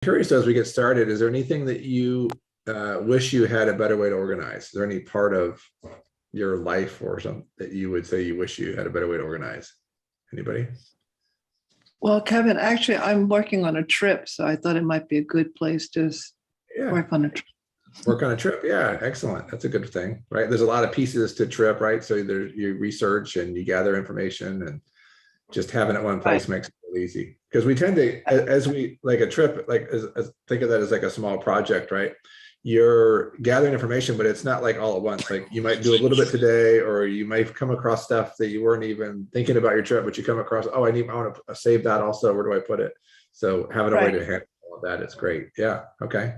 Curious as we get started, is there anything that you wish you had a better way to organize? Is there any part of your life or something that you would say you wish you had a better way to organize? Anybody? Well, Kevin, actually, I'm working on a trip, so I thought it might be a good place to Yeah, work on a trip. work on a trip. Yeah, excellent. That's a good thing, right? There's a lot of pieces to trip, right? So there you research and you gather information, and just having it one place Right. makes it really easy. Because we tend to, as we like a trip, like as think of that as like a small project, right? You're gathering information, but it's not like all at once. Like you might do a little bit today, or you might come across stuff that you weren't even thinking about your trip, but you come across, oh, I want to save that also. Where do I put it? So having a way Right. to handle all of that is great. Yeah. Okay.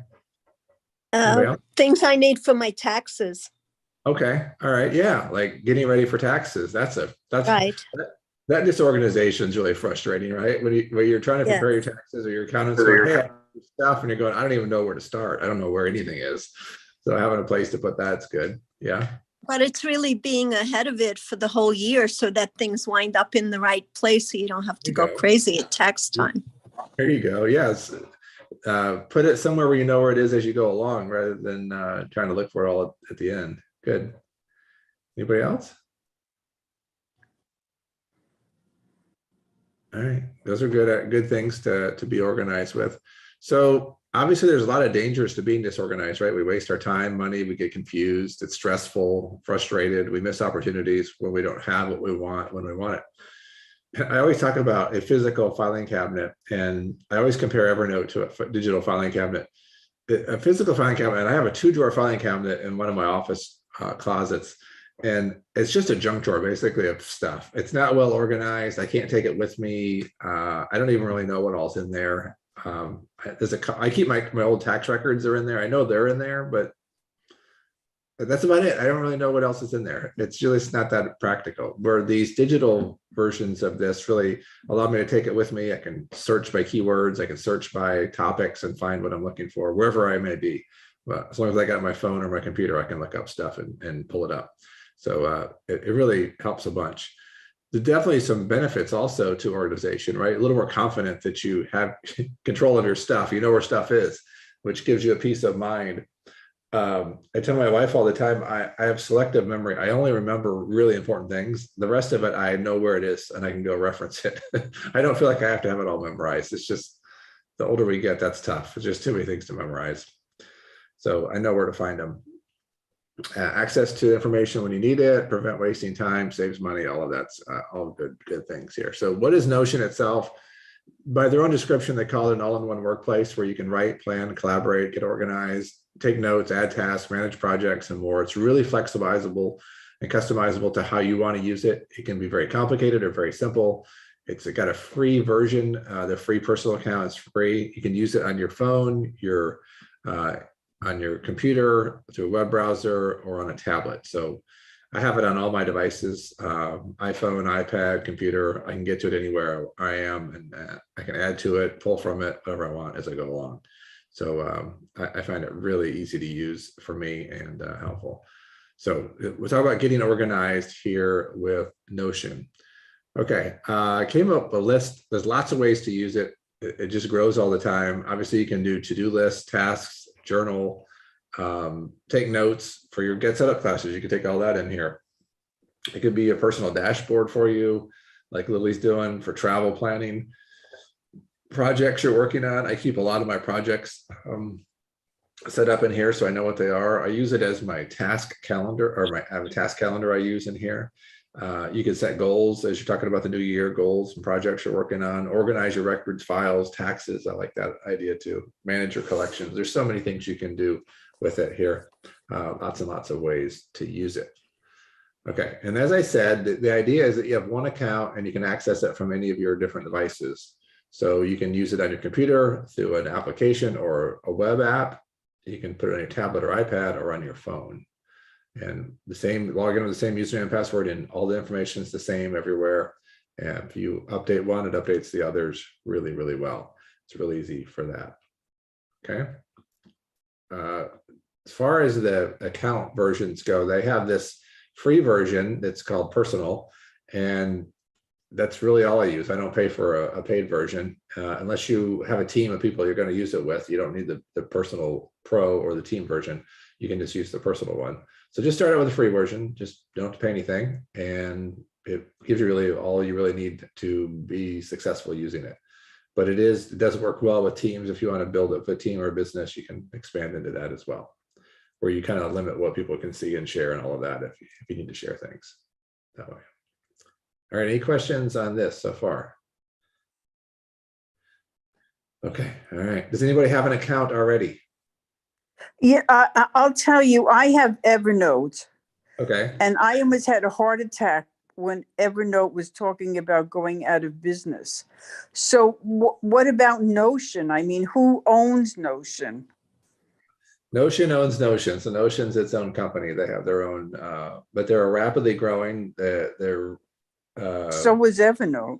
Anybody else? Things I need for my taxes. Okay. All right. Yeah. Like getting ready for taxes. That's Right. that disorganization is really frustrating, right? When you're trying to prepare your taxes, or your accountant's going, hey, I have stuff, and you're going, I don't even know where to start. I don't know where anything is. So having a place to put that's good. Yeah. But it's really being ahead of it for the whole year so that things wind up in the right place so you don't have to go crazy at tax time. There you go. Yes. Put it somewhere where you know where it is as you go along, rather than trying to look for it all at the end. Good. Anybody else? All right, those are good things to be organized with. So obviously there's a lot of dangers to being disorganized, right? We waste our time, money, we get confused, it's stressful, frustrated, we miss opportunities when we don't have what we want when we want it. I always talk about a physical filing cabinet, and I always compare Evernote to a digital filing cabinet. A physical filing cabinet, and I have a 2-drawer filing cabinet in one of my office closets. And it's just a junk drawer, basically, of stuff. It's not well organized. I can't take it with me. I don't even really know what all's in there. I keep my old tax records are in there. I know they're in there, but that's about it. I don't really know what else is in there. It's just not that practical. Where these digital versions of this really allow me to take it with me. I can search by keywords. I can search by topics and find what I'm looking for wherever I may be. But as long as I got my phone or my computer, I can look up stuff and pull it up. So it really helps a bunch. There's definitely some benefits also to organization, right? A little more confident that you have control of your stuff. You know where stuff is, which gives you a peace of mind. I tell my wife all the time, I have selective memory. I only remember really important things. The rest of it, I know where it is and I can go reference it. I don't feel like I have to have it all memorized. It's just the older we get, that's tough. It's just too many things to memorize. So I know where to find them. Access to information when you need it, prevent wasting time, saves money, all of that's all good things here. So what is Notion itself? By their own description, they call it an all-in-one workplace where you can write, plan, collaborate, get organized, take notes, add tasks, manage projects, and more. It's really flexibilizable and customizable to how you want to use it. It can be very complicated or very simple. It's got a free version. The free personal account is free. You can use it on your phone, on your computer, through a web browser, or on a tablet. So I have it on all my devices, iPhone, iPad, computer. I can get to it anywhere I am, and I can add to it, pull from it, whatever I want as I go along. So I find it really easy to use for me and helpful. So we'll talk about getting organized here with Notion. Okay, I came up with a list. There's lots of ways to use it. It just grows all the time. Obviously, you can do to-do lists, tasks, journal, take notes for your GetSetUp classes. You can take all that in here. It could be a personal dashboard for you, like Lily's doing for travel planning. Projects you're working on. I keep a lot of my projects set up in here so I know what they are. I use it as my task calendar, or I have a task calendar I use in here. You can set goals as you're talking about the new year, goals and projects you're working on, organize your records, files, taxes. I like that idea too. Manage your collections. There's so many things you can do with it here. Lots and lots of ways to use it. Okay, and as I said, the idea is that you have one account and you can access it from any of your different devices. So you can use it on your computer through an application or a web app. You can put it on your tablet or iPad or on your phone. And the same, log in with the same username and password, and all the information is the same everywhere. And if you update one, it updates the others really, really well. It's really easy for that. Okay. As far as the account versions go, they have this free version that's called Personal, and that's really all I use. I don't pay for a paid version unless you have a team of people you're going to use it with. You don't need the personal pro or the team version. You can just use the personal one. So just start out with a free version. Just don't have to pay anything, and it gives you really all you really need to be successful using it. But it does work well with teams. If you want to build up a team or a business, you can expand into that as well, where you kind of limit what people can see and share and all of that if you need to share things that way. All right, any questions on this so far? Okay, all right. Does anybody have an account already? Yeah, I'll tell you, I have Evernote, Okay. and I almost had a heart attack when Evernote was talking about going out of business. So what about Notion? I mean, who owns Notion? Notion owns Notion. So Notion's its own company. They have their own, but they're rapidly growing. They're So was Evernote.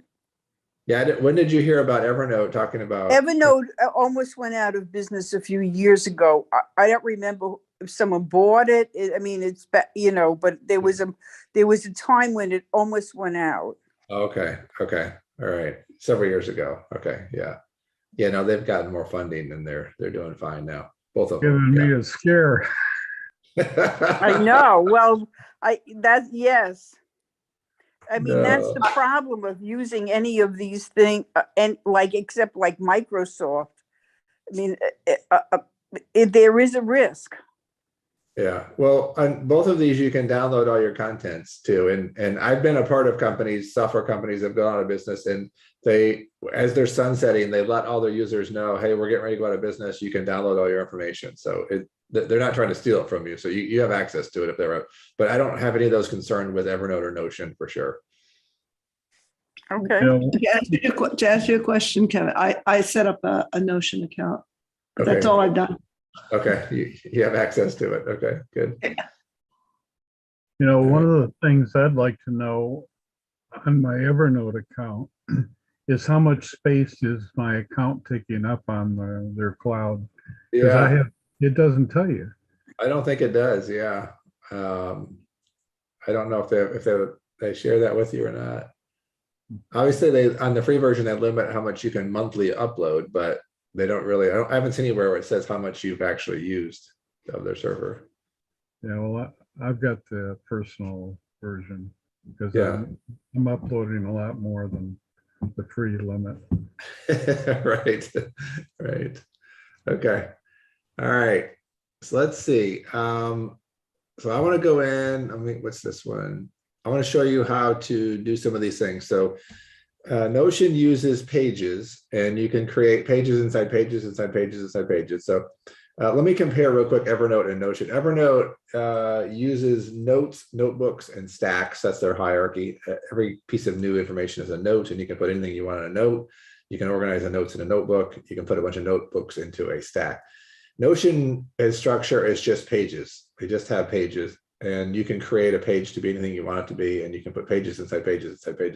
yeah. When did you hear about Evernote talking about? Evernote almost went out of business a few years ago. I don't remember if someone bought it. I mean, it's, but there was a time when it almost went out. Okay. Okay. All right. Several years ago. Okay. Yeah. Yeah. No, they've gotten more funding and they're doing fine now. Both of them. Giving me a scare. I know. Well, yes. I mean, that's the problem of using any of these things, and except like Microsoft. I mean, there is a risk. Yeah, well, on both of these, you can download all your contents too. And I've been a part of companies, software companies that have gone out of business, and they, as they're sunsetting, they let all their users know, hey, we're getting ready to go out of business. You can download all your information. So they're not trying to steal it from you. So you have access to it if they're, but I don't have any of those concerned with Evernote or Notion for sure. Okay. To answer your question, Kevin, I set up a Notion account. Okay. That's all I've done. Okay, you have access to it. Okay, good. One of the things I'd like to know on my Evernote account is how much space is my account taking up on their cloud? Yeah, it doesn't tell you. I don't think it does. Yeah, I don't know if they share that with you or not. Obviously, they on the free version they limit how much you can monthly upload, but they don't really. I haven't seen anywhere where it says how much you've actually used of their server. Yeah, well, I've got the personal version because Yeah. I'm uploading a lot more than the free limit. Right. Right. Okay. All right. So let's see. So I want to go in. I mean, what's this one? I want to show you how to do some of these things. So Notion uses pages, and you can create pages inside pages, inside pages, inside pages. So let me compare real quick Evernote and Notion. Evernote uses notes, notebooks, and stacks. That's their hierarchy. Every piece of new information is a note, and you can put anything you want in a note. You can organize the notes in a notebook. You can put a bunch of notebooks into a stack. Notion as structure is just pages. They just have pages, and you can create a page to be anything you want it to be, and you can put pages inside pages inside pages